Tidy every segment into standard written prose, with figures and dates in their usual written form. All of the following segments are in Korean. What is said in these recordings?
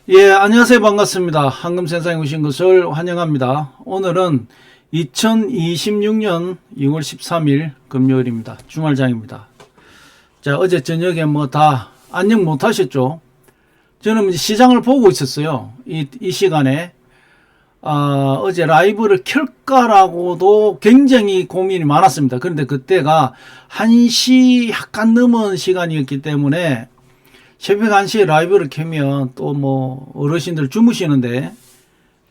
예, 안녕하세요. 반갑습니다. 황금세상에 오신 것을 환영합니다. 오늘은 2026년 6월 13일 금요일입니다. 주말장입니다. 자, 어제 저녁에 뭐 다 안녕 못 하셨죠? 저는 이제 시장을 보고 있었어요. 이 시간에. 어제 라이브를 켤까라고도 굉장히 고민이 많았습니다. 그런데 그때가 1시 약간 넘은 시간이었기 때문에 새벽 1시에 라이브를 켜면 또 뭐 어르신들 주무시는데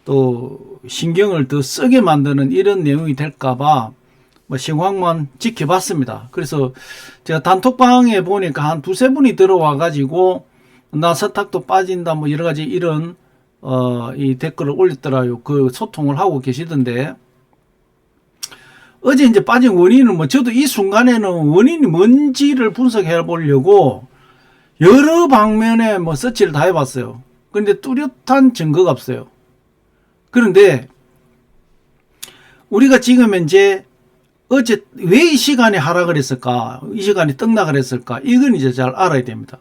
또 신경을 더 쓰게 만드는 이런 내용이 될까봐 뭐 상황만 지켜봤습니다. 그래서 제가 단톡방에 보니까 한 두세 분이 들어와 가지고 나스닥도 빠진다 뭐 여러 가지 이런 이 댓글을 올렸더라고요. 그 소통을 하고 계시던데 어제 이제 빠진 원인은 뭐 저도 이 순간에는 원인이 뭔지를 분석해 보려고 여러 방면에 뭐 서치를 다 해봤어요. 그런데 뚜렷한 증거가 없어요. 그런데 우리가 지금 현재 어제 왜 이 시간에 하락을 했을까? 이 시간에 떡락을 했을까? 이건 이제 잘 알아야 됩니다.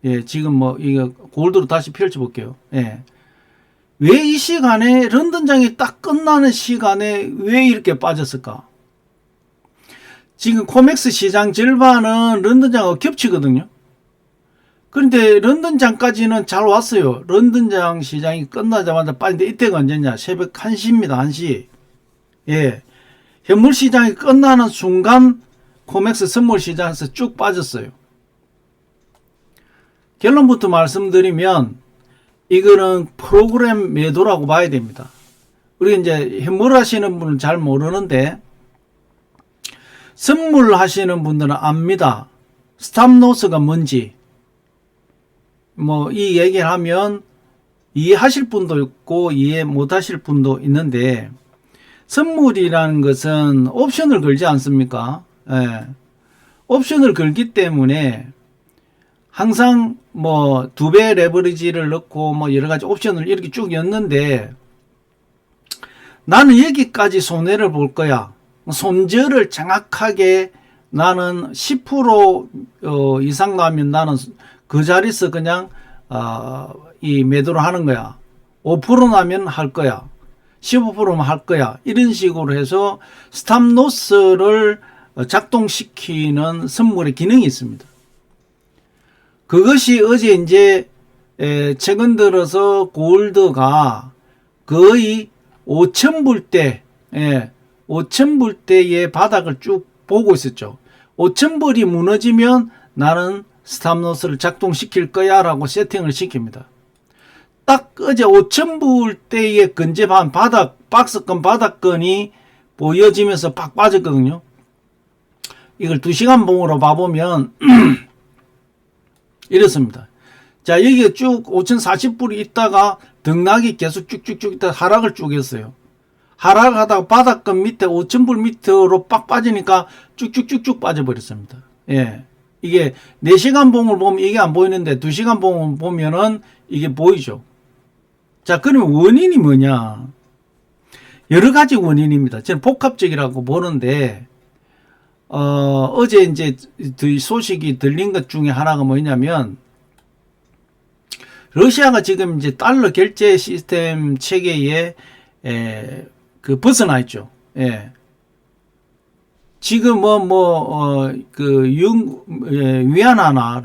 예, 지금 뭐 이거 골드로 다시 펼쳐볼게요. 예. 왜 이 시간에 런던장이 딱 끝나는 시간에 왜 이렇게 빠졌을까? 지금 코맥스 시장 절반은 런던장하고 겹치거든요. 그런데 런던장까지는 잘 왔어요. 런던장 시장이 끝나자마자 빠진데 이때가 언제냐? 새벽 1시입니다. 1시. 예. 현물 시장이 끝나는 순간 코맥스 선물 시장에서 쭉 빠졌어요. 결론부터 말씀드리면 이거는 프로그램 매도라고 봐야 됩니다. 우리 이제 현물 하시는 분은 잘 모르는데 선물 하시는 분들은 압니다. 스탑로스가 뭔지. 뭐 이 얘기를 하면 이해하실 분도 있고 이해 못하실 분도 있는데 선물이라는 것은 옵션을 걸지 않습니까? 예. 옵션을 걸기 때문에 항상 뭐 2배 레버리지를 넣고 뭐 여러 가지 옵션을 이렇게 쭉 였는데 나는 여기까지 손해를 볼 거야. 손절을 정확하게 나는 10% 이상 가면 나는 그 자리에서 그냥 이 매도를 하는 거야. 5% 나면 할 거야. 15%면 할 거야. 이런 식으로 해서 스탑로스를 작동시키는 선물의 기능이 있습니다. 그것이 어제 이제 최근 들어서 골드가 거의 5,000불대 5,000불대의 바닥을 쭉 보고 있었죠. 5,000불이 무너지면 나는 스탑로스를 작동시킬 거야 라고 세팅을 시킵니다. 딱 어제 5,000불대의 근접한 박스권 바닥권이 보여지면서 팍 빠졌거든요. 이걸 2시간 봉으로 봐보면 이렇습니다. 자, 여기에 쭉 5,040불이 있다가 등락이 계속 쭉쭉쭉 있다가 하락을 쭉 했어요. 하락하다가 바닥권 밑에 5,000불 밑으로 빡 빠지니까 쭉쭉쭉쭉 빠져버렸습니다. 예. 이게 4시간 봉을 보면 이게 안 보이는데 2시간 봉을 보면은 이게 보이죠. 자, 그러면 원인이 뭐냐? 여러 가지 원인입니다. 저는 복합적이라고 보는데, 어제 이제 소식이 들린 것 중에 하나가 뭐냐면, 러시아가 지금 이제 달러 결제 시스템 체계에, 벗어나 있죠. 예. 지금 위안화나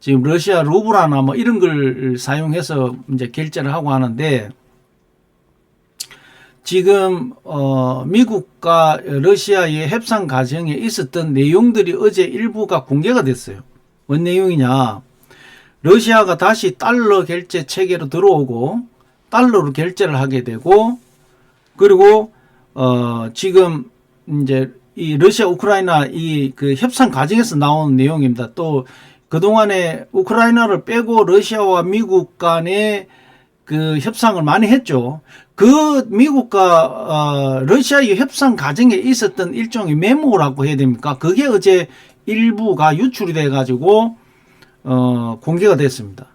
지금 러시아 루블화나 뭐 이런 걸 사용해서 이제 결제를 하고 하는데 지금 미국과 러시아의 협상 과정에 있었던 내용들이 어제 일부가 공개가 됐어요. 뭔 내용이냐? 러시아가 다시 달러 결제 체계로 들어오고 달러로 결제를 하게 되고 그리고 지금 이제 이 러시아 우크라이나 이 그 협상 과정에서 나온 내용입니다. 또 그동안에 우크라이나를 빼고 러시아와 미국 간의 그 협상을 많이 했죠. 그 미국과 러시아의 협상 과정에 있었던 일종의 메모라고 해야 됩니까? 그게 어제 일부가 유출이 돼 가지고 공개가 됐습니다.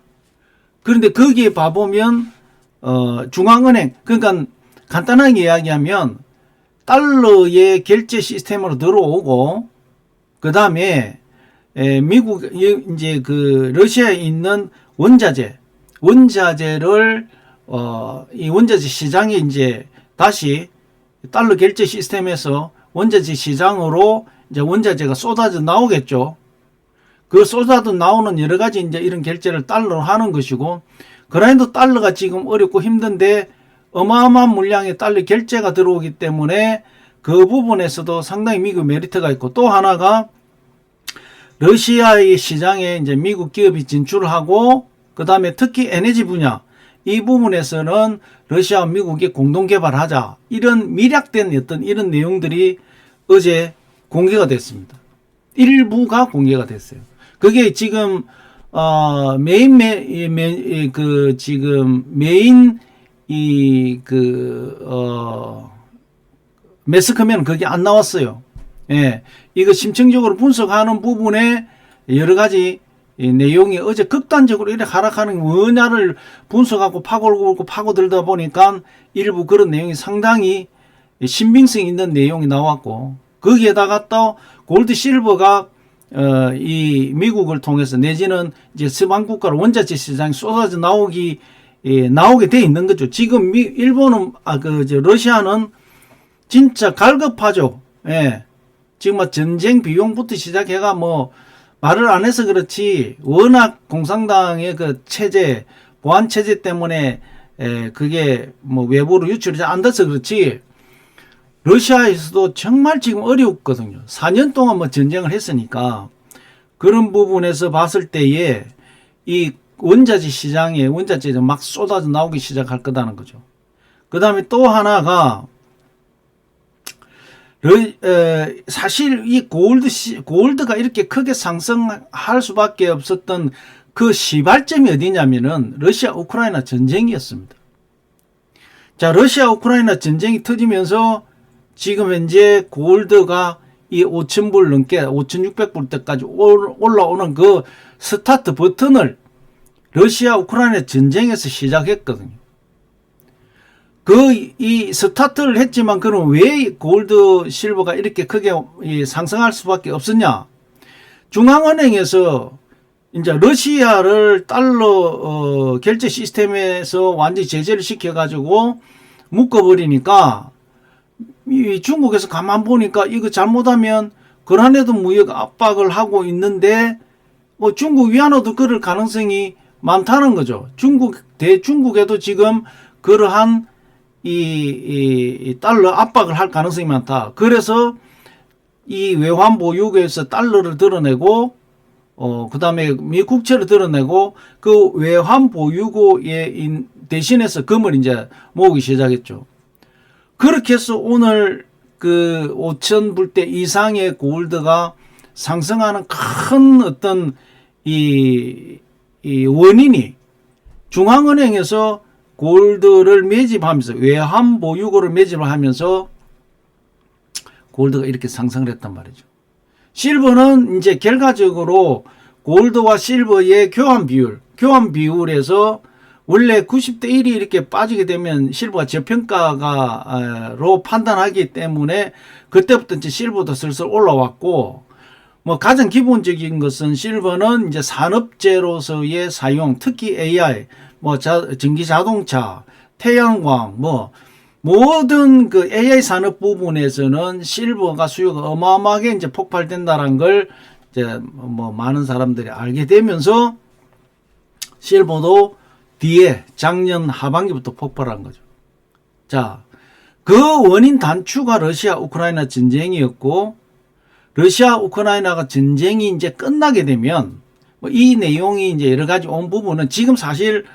그런데 거기에 봐보면 중앙은행, 그러니까 간단하게 이야기하면 달러의 결제 시스템으로 들어오고 그 다음에 미국 이제 그 러시아에 있는 원자재 원자재를 이 원자재 시장에 이제 다시 달러 결제 시스템에서 원자재 시장으로 이제 원자재가 쏟아져 나오겠죠. 그 쏟아져 나오는 여러 가지 이제 이런 결제를 달러로 하는 것이고, 그라인도 달러가 지금 어렵고 힘든데 어마어마한 물량의 달러 결제가 들어오기 때문에 그 부분에서도 상당히 미국 메리트가 있고, 또 하나가 러시아의 시장에 이제 미국 기업이 진출을 하고, 그 다음에 특히 에너지 분야 이 부분에서는 러시아와 미국이 공동 개발하자, 이런 미략된 어떤 이런 내용들이 어제 공개가 됐습니다. 일부가 공개가 됐어요. 그게 지금 메인 매스컴에는 그게 안 나왔어요. 예, 이거 심층적으로 분석하는 부분에 여러 가지 내용이 어제 극단적으로 이렇게 하락하는 뭐냐를 분석하고 파고들고 파고들다 보니까 일부 그런 내용이 상당히 신빙성 있는 내용이 나왔고, 거기에다가 또 골드 실버가 이 미국을 통해서 내지는 이제 서방 국가로 원자재 시장이 쏟아져 나오게 돼 있는 거죠. 지금 일본은 러시아는 진짜 갈급하죠. 예. 지금 전쟁 비용부터 시작해가 말을 안 해서 그렇지, 워낙 공산당의 그 체제, 보안 체제 때문에 그게 외부로 유출이 안 돼서 그렇지, 러시아에서도 정말 지금 어렵거든요. 4년 동안 전쟁을 했으니까. 그런 부분에서 봤을 때에 이 원자재 시장에 원자재가 막 쏟아져 나오기 시작할 거다는 거죠. 그 다음에 또 하나가 사실 이 골드가 이렇게 크게 상승할 수밖에 없었던 그 시발점이 어디냐면은 러시아 우크라이나 전쟁이었습니다. 자, 러시아 우크라이나 전쟁이 터지면서 지금 현재 골드가 이 5,000불 넘게 5,600불 때까지 올라오는 그 스타트 버튼을 러시아 우크라이나 전쟁에서 시작했거든요. 이 스타트를 했지만, 그럼 왜 골드 실버가 이렇게 크게 상승할 수밖에 없었냐? 중앙은행에서 이제 러시아를 달러 결제 시스템에서 완전히 제재를 시켜가지고 묶어버리니까, 이 중국에서 가만 보니까 이거 잘못하면 그란에도 무역 압박을 하고 있는데 중국 위안화도 그럴 가능성이 많다는 거죠. 대중국에도 지금 그러한 이 달러 압박을 할 가능성이 많다. 그래서 이 외환 보유고에서 달러를 드러내고 그 다음에 미국채를 드러내고 그 외환 보유고에 대신해서 금을 이제 모으기 시작했죠. 그렇게 해서 오늘 그 5,000불대 이상의 골드가 상승하는 큰 어떤 이 원인이 중앙은행에서 골드를 매집하면서, 외환 보유고를 매집을 하면서 골드가 이렇게 상승을 했단 말이죠. 실버는 이제 결과적으로 골드와 실버의 교환 비율에서 원래 90대 1이 이렇게 빠지게 되면 실버가 저평가로 판단하기 때문에 그때부터 이제 실버도 슬슬 올라왔고, 가장 기본적인 것은 실버는 이제 산업재로서의 사용, 특히 AI, 전기 자동차, 태양광, 모든 그 AI 산업 부분에서는 실버가 수요가 어마어마하게 이제 폭발된다는 걸 이제 많은 사람들이 알게 되면서 실버도 뒤에 작년 하반기부터 폭발한 거죠. 자, 그 원인 단추가 러시아 우크라이나 전쟁이었고, 러시아 우크라이나가 전쟁이 이제 끝나게 되면 이 내용이 이제 여러 가지 온 부분은 지금 사실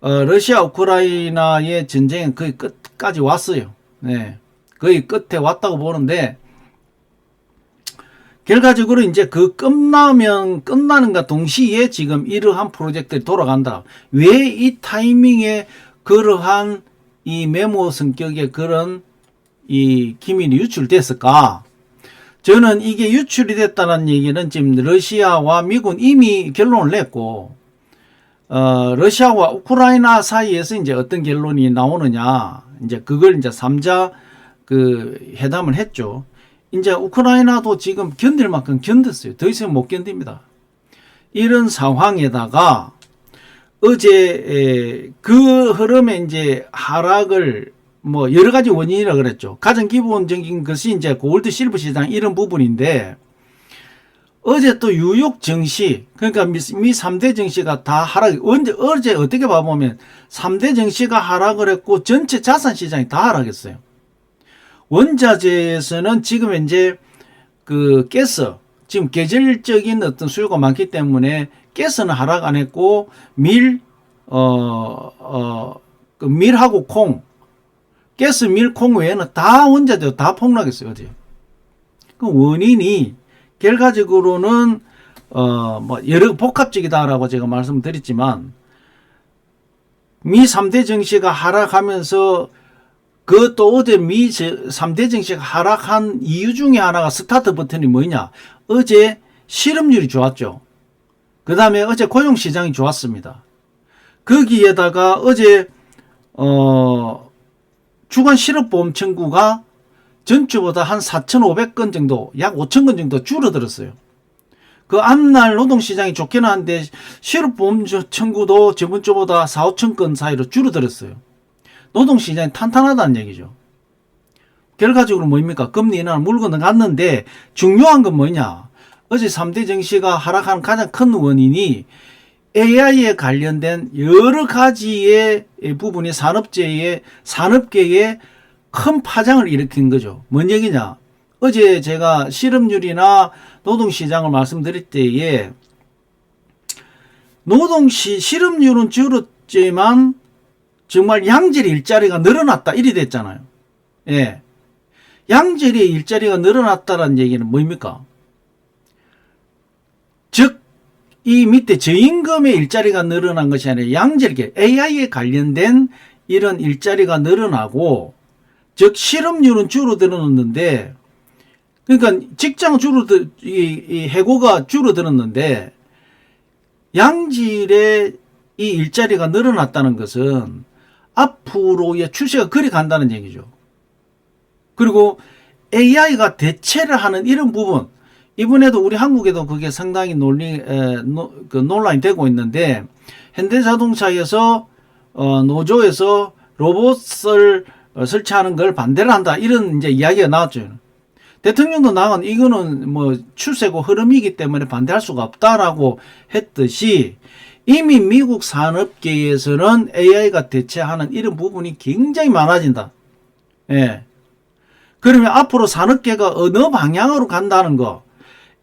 러시아 우크라이나의 전쟁은 거의 끝까지 왔어요. 네, 거의 끝에 왔다고 보는데, 결과적으로 이제 그 끝나는가 동시에 지금 이러한 프로젝트들이 돌아간다. 왜 이 타이밍에 그러한 이 메모 성격의 그런 이 기밀이 유출됐을까? 저는 이게 유출이 됐다는 얘기는 지금 러시아와 미국은 이미 결론을 냈고, 러시아와 우크라이나 사이에서 이제 어떤 결론이 나오느냐, 이제 그걸 이제 3자 그 회담을 했죠. 이제 우크라이나도 지금 견딜 만큼 견뎠어요. 더 이상 못 견딥니다. 이런 상황에다가 어제 그 흐름에 이제 하락을 뭐 여러 가지 원인이라 그랬죠. 가장 기본적인 것이 이제 골드 실버 시장 이런 부분인데, 어제 또 뉴욕 증시, 그러니까 미 3대 증시가 다 어제 어떻게 봐보면 3대 증시가 하락을 했고 전체 자산 시장이 다 하락했어요. 원자재에서는 지금 현재 그 가스, 지금 계절적인 어떤 수요가 많기 때문에 가스는 하락 안 했고 그 밀하고 콩, 가스, 밀, 콩 외에는 다 원자재 다 폭락했어요, 어제. 그 원인이 결과적으로는 뭐 여러 복합적이다라고 제가 말씀드렸지만, 미 3대 증시가 하락하면서 그것도 어제 미 3대 증시가 하락한 이유 중에 하나가 스타트 버튼이 뭐냐? 어제 실업률이 좋았죠. 그 다음에 어제 고용시장이 좋았습니다. 거기에다가 어제 주간 실업보험 청구가 전주보다 한 4,500건 정도, 약 5,000건 정도 줄어들었어요. 그 앞날 노동시장이 좋긴 한데 실업보험 청구도 저번 주보다 4, 5,000건 사이로 줄어들었어요. 노동시장이 탄탄하다는 얘기죠. 결과적으로 뭐입니까? 금리 인하는 물건을 갔는데, 중요한 건 뭐냐? 어제 3대 증시가 하락한 가장 큰 원인이 AI에 관련된 여러 가지의 부분이 산업계에 큰 파장을 일으킨 거죠. 뭔 얘기냐? 어제 제가 실업률이나 노동시장을 말씀드릴 때에 실업률은 줄었지만 정말 양질의 일자리가 늘어났다 이리 됐잖아요. 예. 양질의 일자리가 늘어났다는 얘기는 뭡니까? 즉, 이 밑에 저임금의 일자리가 늘어난 것이 아니라 양질의 AI에 관련된 이런 일자리가 늘어나고, 즉 실업률은 줄어들었는데, 그러니까 직장 이 해고가 줄어들었는데 양질의 이 일자리가 늘어났다는 것은 앞으로의 추세가 그리 간다는 얘기죠. 그리고 AI가 대체를 하는 이런 부분, 이번에도 우리 한국에도 그게 상당히 논란이 되고 있는데, 현대자동차에서 노조에서 로봇을 설치하는 걸 반대를 한다, 이런 이제 이야기가 나왔죠. 대통령도 나간 이거는 뭐 추세고 흐름이기 때문에 반대할 수가 없다라고 했듯이, 이미 미국 산업계에서는 AI가 대체하는 이런 부분이 굉장히 많아진다. 예. 그러면 앞으로 산업계가 어느 방향으로 간다는 거,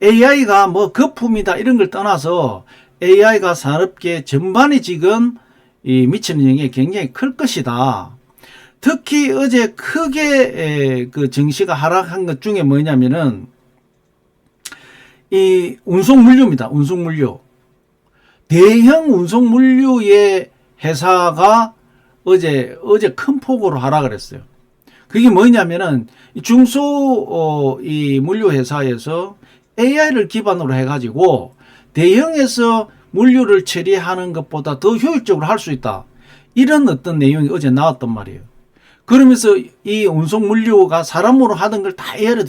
AI가 뭐 거품이다 이런 걸 떠나서 AI가 산업계 전반에 지금 미치는 영향이 굉장히 클 것이다. 특히 어제 크게 그 증시가 하락한 것 중에 뭐냐면은 이 운송물류입니다. 운송물류. 대형 운송물류의 회사가 어제 큰 폭으로 하락을 했어요. 그게 뭐냐면은 중소 이 물류 회사에서 AI를 기반으로 해가지고 대형에서 물류를 처리하는 것보다 더 효율적으로 할 수 있다. 이런 어떤 내용이 어제 나왔단 말이에요. 그러면서 이 운송 물류가 사람으로 하던 걸 다 AI로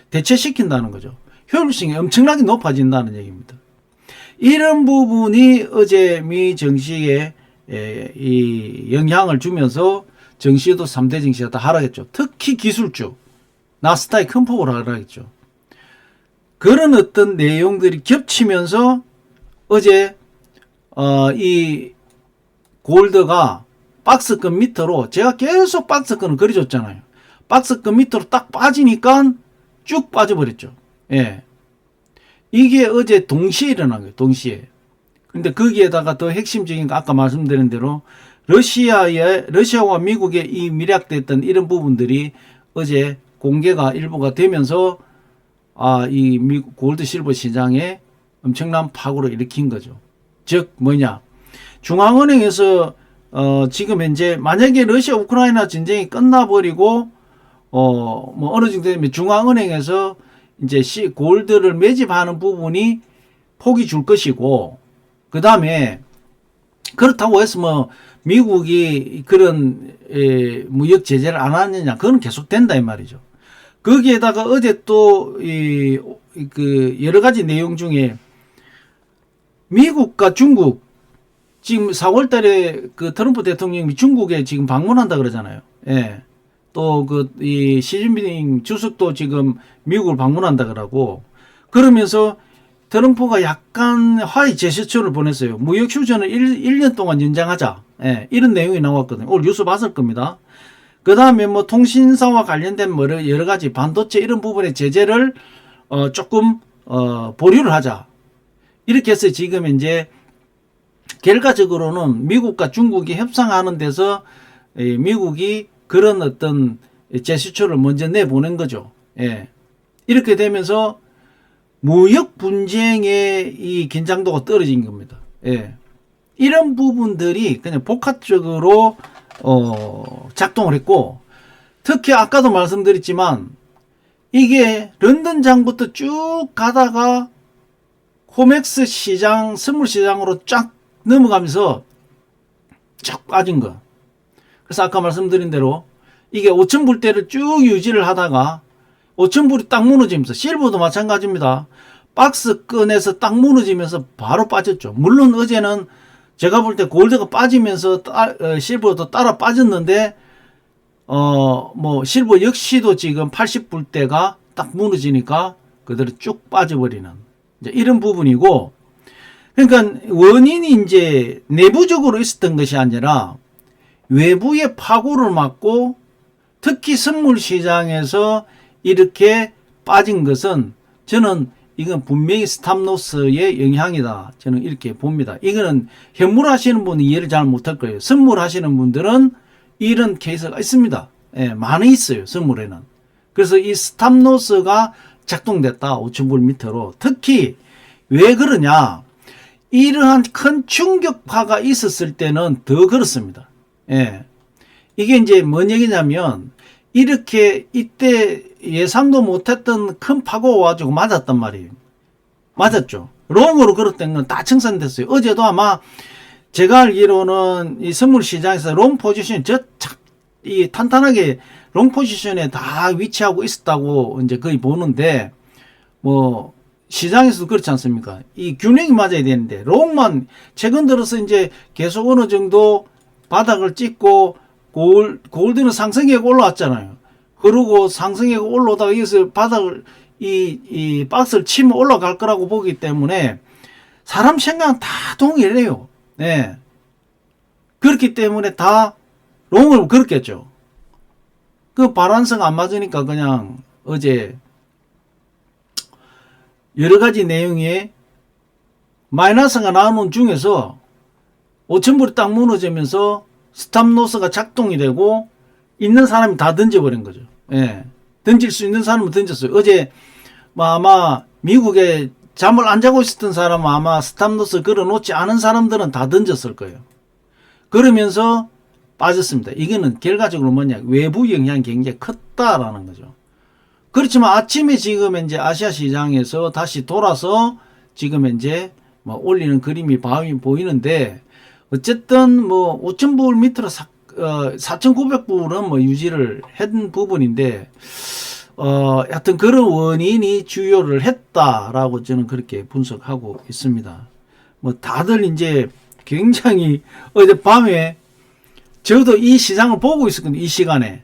대체시킨다는 거죠. 효율성이 엄청나게 높아진다는 얘기입니다. 이런 부분이 어제 미 증시에 이 영향을 주면서 증시도 3대 증시가 다 하락했죠. 특히 기술주, 나스닥이 큰 폭으로 하락했죠. 그런 어떤 내용들이 겹치면서 어제 이 골드가 박스권 밑으로, 제가 계속 박스권을 그려줬잖아요. 박스권 밑으로 딱 빠지니까 쭉 빠져버렸죠. 예. 이게 어제 동시에 일어난 거예요. 동시에. 근데 거기에다가 더 핵심적인 거 아까 말씀드린 대로 러시아와 미국의 이 밀약됐던 이런 부분들이 어제 공개가 일부가 되면서 이 미국 골드 실버 시장에 엄청난 파고를 일으킨 거죠. 즉 뭐냐? 중앙은행에서 지금 현재 만약에 러시아 우크라이나 전쟁이 끝나버리고 뭐 어느 정도 되면 중앙은행에서 이제 골드를 매집하는 부분이 폭이 줄 것이고, 그 다음에 그렇다고 해서 뭐 미국이 그런 무역 제재를 안 하느냐, 그건 계속 된다 이 말이죠. 거기에다가 어제 또 그 여러 가지 내용 중에 미국과 중국, 지금 4월 달에 그 트럼프 대통령이 중국에 지금 방문한다 그러잖아요. 예. 또 그 이 시진핑 주석도 지금 미국을 방문한다 그러고, 그러면서 트럼프가 약간 화해 제스처를 보냈어요. 무역 휴전을 1년 동안 연장하자. 예. 이런 내용이 나왔거든요. 오늘 뉴스 봤을 겁니다. 그 다음에 뭐 통신사와 관련된 뭐 여러 가지 반도체 이런 부분의 제재를 조금 보류를 하자. 이렇게 해서 지금 이제 결과적으로는 미국과 중국이 협상하는 데서 미국이 그런 어떤 제스처를 먼저 내보낸 거죠. 예. 이렇게 되면서 무역 분쟁의 이 긴장도가 떨어진 겁니다. 예. 이런 부분들이 그냥 복합적으로 작동을 했고, 특히 아까도 말씀드렸지만 이게 런던장부터 쭉 가다가 코맥스 시장, 선물 시장으로 쫙 넘어가면서 쫙 빠진 거. 그래서 아까 말씀드린 대로 이게 5,000불대를 쭉 유지를 하다가 5,000불이 딱 무너지면서, 실버도 마찬가지입니다. 박스권에서 딱 무너지면서 바로 빠졌죠. 물론 어제는 제가 볼 때 골드가 빠지면서 실버도 따라 빠졌는데 뭐 실버 역시도 지금 80불대가 딱 무너지니까 그대로 쭉 빠져버리는 이제 이런 부분이고, 그러니까 원인이 이제 내부적으로 있었던 것이 아니라 외부의 파고를 맞고, 특히 선물 시장에서 이렇게 빠진 것은 저는 이건 분명히 스탑로스의 영향이다. 저는 이렇게 봅니다. 이거는 현물 하시는 분은 이해를 잘 못할 거예요. 선물 하시는 분들은 이런 케이스가 있습니다. 예, 많이 있어요. 선물에는. 그래서 이 스탑로스가 작동됐다. 5,000불 밑으로. 특히 왜 그러냐. 이러한 큰 충격파가 있었을 때는 더 그렇습니다. 예. 이게 이제 뭔 얘기냐면, 이렇게 이때 예상도 못했던 큰 파고가 와가지고 맞았단 말이에요. 맞았죠. 롱으로 그랬던 건 다 청산됐어요. 어제도 아마 제가 알기로는 이 선물 시장에서 롱 포지션, 이 탄탄하게 롱 포지션에 다 위치하고 있었다고 이제 거의 보는데, 뭐, 시장에서도 그렇지 않습니까? 이 균형이 맞아야 되는데, 롱만 최근 들어서 이제 계속 어느 정도 바닥을 찍고, 골드는 상승액 올라왔잖아요. 그러고 상승액 올라오다가 여기서 바닥을, 이 박스를 치면 올라갈 거라고 보기 때문에 사람 생각은 다 동일해요. 네. 그렇기 때문에 다 롱을 그렇겠죠. 그 바란스가 안 맞으니까 그냥 어제 여러 가지 내용에 마이너스가 나오는 중에서 5,000불이 딱 무너지면서 스탑로스가 작동이 되고 있는 사람이 다 던져버린 거죠. 예. 던질 수 있는 사람은 던졌어요. 어제 뭐 아마 미국에 잠을 안 자고 있었던 사람은 아마 스탑로스 걸어놓지 않은 사람들은 다 던졌을 거예요. 그러면서 빠졌습니다. 이거는 결과적으로 뭐냐, 외부 영향이 굉장히 컸다라는 거죠. 그렇지만 아침에 지금 이제 아시아 시장에서 다시 돌아서 지금 이제 뭐 올리는 그림이 보이는데, 어쨌든 뭐 5,000불 밑으로 4,900불은 뭐 유지를 한 부분인데, 하여튼 그런 원인이 주요를 했다라고 저는 그렇게 분석하고 있습니다. 뭐 다들 이제 굉장히 어제 밤에 저도 이 시장을 보고 있었거든요. 이 시간에.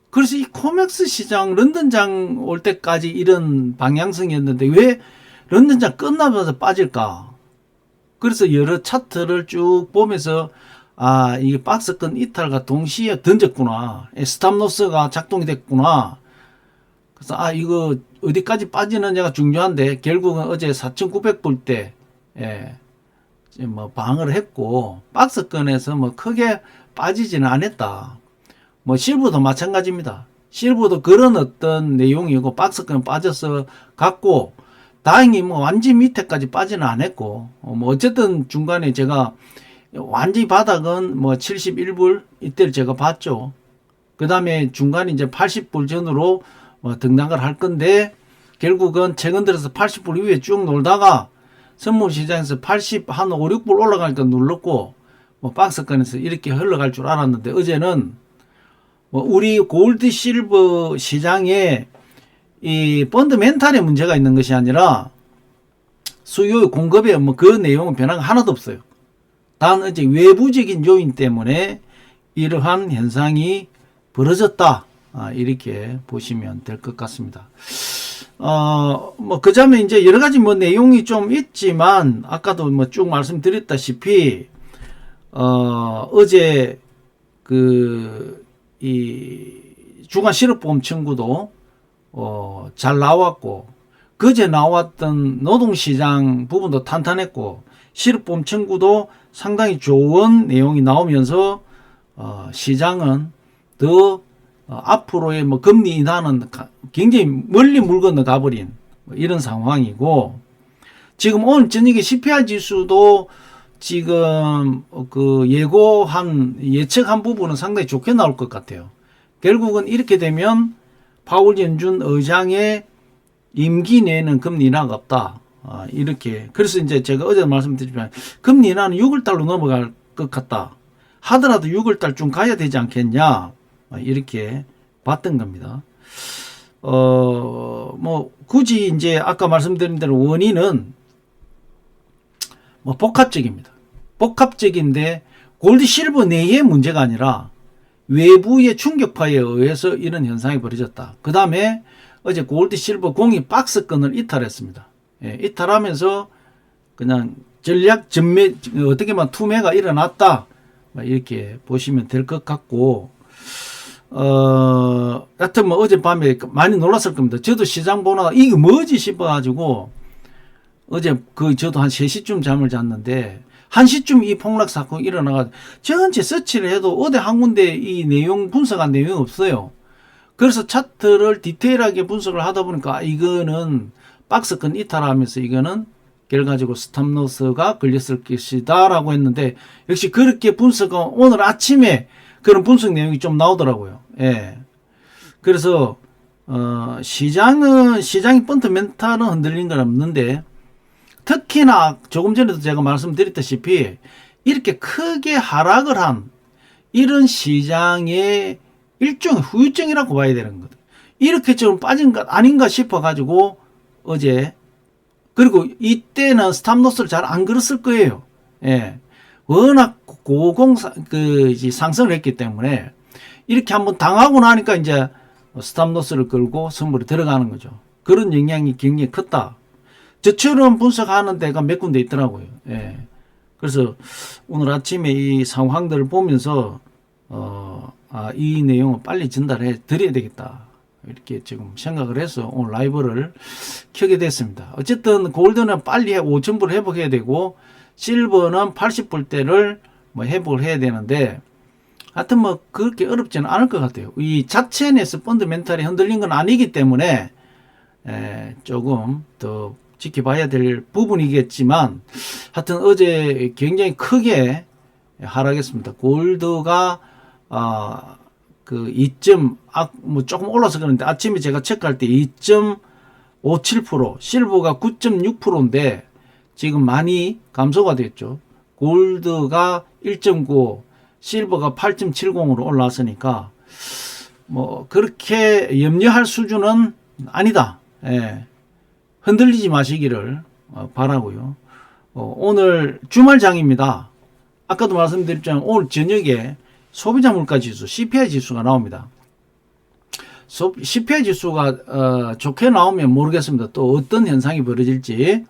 그래서 이 코맥스 시장, 런던장 올 때까지 이런 방향성이었는데 왜 런던장 끝나면서 빠질까? 그래서 여러 차트를 쭉 보면서, 아, 이게 박스권 이탈과 동시에 던졌구나. 스탑로스가 작동이 됐구나. 그래서 아, 이거 어디까지 빠지느냐가 중요한데, 결국은 어제 4,900불대 뭐 방어를 했고, 박스권에서 뭐 크게 빠지지는 않았다. 뭐 실버도 마찬가지입니다. 실버도 그런 어떤 내용이고, 박스권 빠져서 갔고, 다행히 뭐 완전 밑에까지 빠지는 않았고, 뭐 어쨌든 중간에 제가 완전히 바닥은 뭐 71불 이때를 제가 봤죠. 그 다음에 중간에 이제 80불 전으로 등락을 할 건데, 결국은 최근 들어서 80불 위에 쭉 놀다가 선물 시장에서 80, 한 5, 6불 올라가니까 눌렀고, 뭐 박스권에서 이렇게 흘러갈 줄 알았는데, 어제는 뭐 우리 골드 실버 시장에 이 펀드멘탈의 문제가 있는 것이 아니라 수요 공급에 뭐 그 내용은 변화가 하나도 없어요. 단 어제 외부적인 요인 때문에 이러한 현상이 벌어졌다. 이렇게 보시면 될 것 같습니다. 뭐 그다음에 이제 여러 가지 뭐 내용이 좀 있지만 아까도 뭐 쭉 말씀드렸다시피 어제 이 주간 실업보험 청구도 잘 나왔고, 그제 나왔던 노동시장 부분도 탄탄했고, 실업보험 청구도 상당히 좋은 내용이 나오면서 시장은 더 앞으로의 뭐 금리 인하는 굉장히 멀리 물 건너 가버린 이런 상황이고, 지금 오늘 저녁에 CPI 지수도 지금 예측한 부분은 상당히 좋게 나올 것 같아요. 결국은 이렇게 되면 파월 연준 의장의 임기 내에는 금리 인하가 없다. 이렇게. 그래서 이제 제가 어제 말씀드렸지만 금리 인하는 6월달로 넘어갈 것 같다. 하더라도 6월달쯤 가야 되지 않겠냐. 이렇게 봤던 겁니다. 뭐 굳이 이제 아까 말씀드린 대로 원인은 뭐 복합적입니다. 복합적인데 골드 실버 내의 문제가 아니라 외부의 충격파에 의해서 이런 현상이 벌어졌다. 그 다음에 어제 골드 실버 공이 박스권을 이탈했습니다. 이탈하면서 그냥 전략 전매, 어떻게 보면 투매가 일어났다. 이렇게 보시면 될 것 같고, 하여튼 뭐 어젯밤에 많이 놀랐을 겁니다. 저도 시장 보나 이게 뭐지 싶어가지고 어제 저도 한 3시쯤 잠을 잤는데 1시쯤 이 폭락 사건이 일어나가지고 전체 서치를 해도 어디 한 군데 이 내용 분석한 내용이 없어요. 그래서 차트를 디테일하게 분석을 하다 보니까 이거는 박스권 이탈하면서 이거는 결과적으로 스탑로스가 걸렸을 것이다 라고 했는데, 역시 그렇게 분석은 오늘 아침에 그런 분석 내용이 좀 나오더라고요. 예. 그래서 시장이 펀더멘탈은 흔들린 건 없는데, 특히나 조금 전에도 제가 말씀드렸다시피 이렇게 크게 하락을 한 이런 시장의 일종의 후유증이라고 봐야 되는 거다. 이렇게 좀 빠진 것 아닌가 싶어 가지고 어제, 그리고 이때는 스탑로스를 잘 안 걸었을 거예요. 예. 워낙 상승을 했기 때문에 이렇게 한번 당하고 나니까 이제 스탑로스를 걸고 선물이 들어가는 거죠. 그런 영향이 굉장히 컸다. 저처럼 분석하는 데가 몇 군데 있더라고요. 예. 그래서 오늘 아침에 이 상황들을 보면서 이 내용을 빨리 전달해 드려야 되겠다. 이렇게 지금 생각을 해서 오늘 라이브를 켜게 됐습니다. 어쨌든 골드는 빨리 5,000불 회복해야 되고, 실버는 80불대를 뭐 회복을 해야 되는데, 하여튼 뭐 그렇게 어렵지는 않을 것 같아요. 이 자체 내에서 펀더멘탈이 흔들린 건 아니기 때문에 조금 더 지켜봐야 될 부분이겠지만, 하여튼 어제 굉장히 크게 하락했습니다. 골드가 뭐 조금 올라서 그런데 아침에 제가 체크할 때 2.57%, 실버가 9.6%인데 지금 많이 감소가 됐죠. 골드가 1.9, 실버가 8.70으로 올라왔으니까 뭐 그렇게 염려할 수준은 아니다. 예. 흔들리지 마시기를 바라고요. 오늘 주말장입니다. 아까도 말씀드렸지만 오늘 저녁에 소비자 물가 지수 CPI 지수가 나옵니다. CPI 지수가 좋게 나오면 모르겠습니다. 또 어떤 현상이 벌어질지.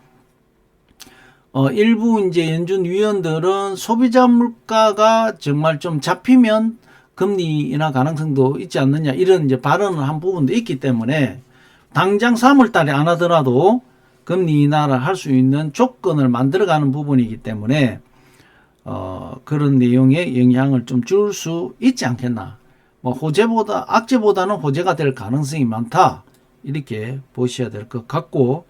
일부 이제 연준 위원들은 소비자 물가가 정말 좀 잡히면 금리 인하 가능성도 있지 않느냐, 이런 이제 발언을 한 부분도 있기 때문에 당장 3월 달에 안 하더라도 금리 인하를 할 수 있는 조건을 만들어가는 부분이기 때문에 그런 내용에 영향을 좀 줄 수 있지 않겠나. 뭐 악재보다는 호재가 될 가능성이 많다. 이렇게 보셔야 될 것 같고,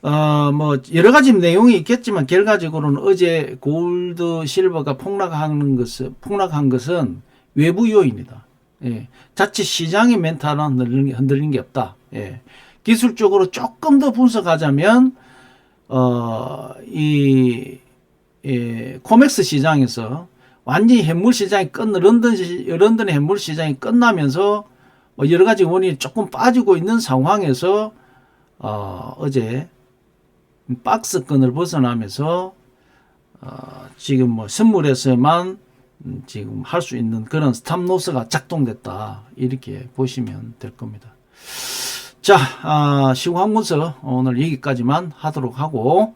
뭐 여러 가지 내용이 있겠지만 결과적으로는 어제 골드 실버가 폭락한 것은 외부 요인이다. 예. 자칫 시장의 멘탈은 흔들린 게 없다. 예. 기술적으로 조금 더 분석하자면 코맥스 시장에서 완전히 현물 시장이 런던의 현물 시장이 끝나면서 여러 가지 원인이 조금 빠지고 있는 상황에서 어제 박스권을 벗어나면서 지금 뭐 선물에서만 지금 할 수 있는 그런 스탑로스가 작동됐다, 이렇게 보시면 될 겁니다. 자, 시황분석 오늘 여기까지만 하도록 하고,